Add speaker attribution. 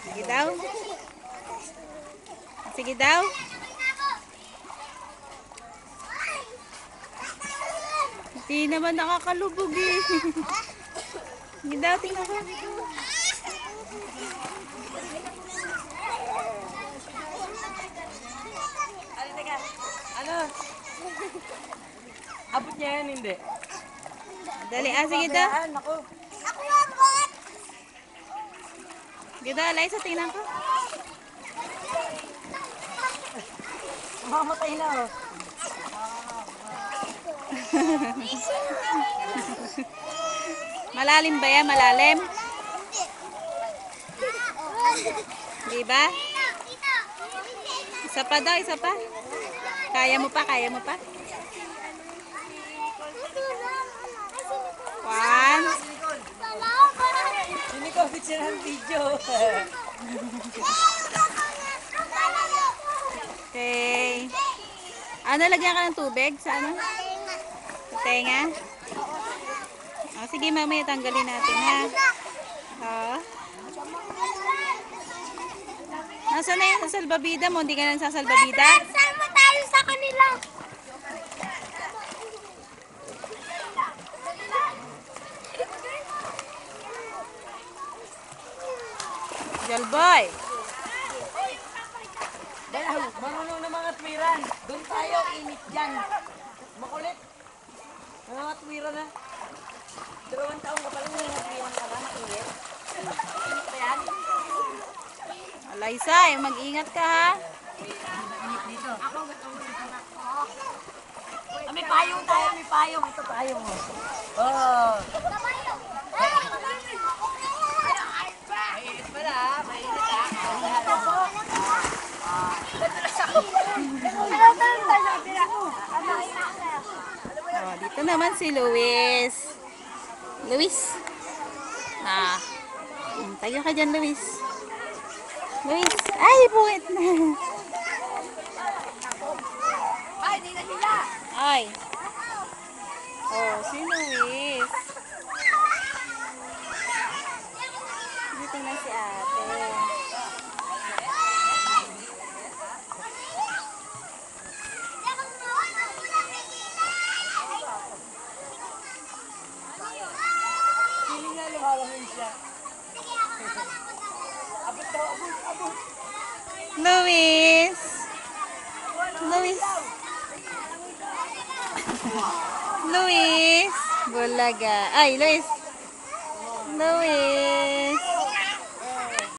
Speaker 1: Sige daw. Sige daw. Hindi naman nakakalubog eh. Sige daw, tingnan ko.
Speaker 2: Ano, teka? Ano? Abot niya yan, hindi?
Speaker 1: Dali, sige daw.
Speaker 2: Ako.
Speaker 1: Sige daw, Liza, tingnan ko.
Speaker 2: Mamatay na, oh.
Speaker 1: Malalim ba yan? Malalim? Di ba? Isa pa daw, isa pa. Kaya mo pa, kaya mo pa. 1.
Speaker 2: Hindi ko picture ng video.
Speaker 1: Okay. Ano, lagyan ka ng tubig? Sa ano? Sa tenga? Oh, sige, mamaya tanggalin natin, ha? Oh. Nasaan na yung salbabida mo? Hindi ka na sasalbabida?
Speaker 3: Sama tayo sa kanila.
Speaker 1: Jalboy!
Speaker 2: Dahil, marunong na mga twiran. Doon tayo, init dyan. Makulit. Mga twiran na. 2 taong ka pala yung twiran ka na, makulit. Init ba yan?
Speaker 1: Liza, mag-ingat ka, ha?
Speaker 2: Ah, may payong tayo, may payong. Ito payong, oh. Oh. Mainit pala, mainit ah.
Speaker 1: Oh, dito naman si Luis. Luis. Tayo ka dyan, Luis. Luis. Ay, buwit na.
Speaker 2: Ay, di na sila.
Speaker 1: Ay. Oh, si Luis. Dito na si ate.
Speaker 2: Feeling nga lumalamin siya. Abot daw, abot, abot.
Speaker 1: Luis. Luis. Luis. Bulaga. Ay, Luis. Luis.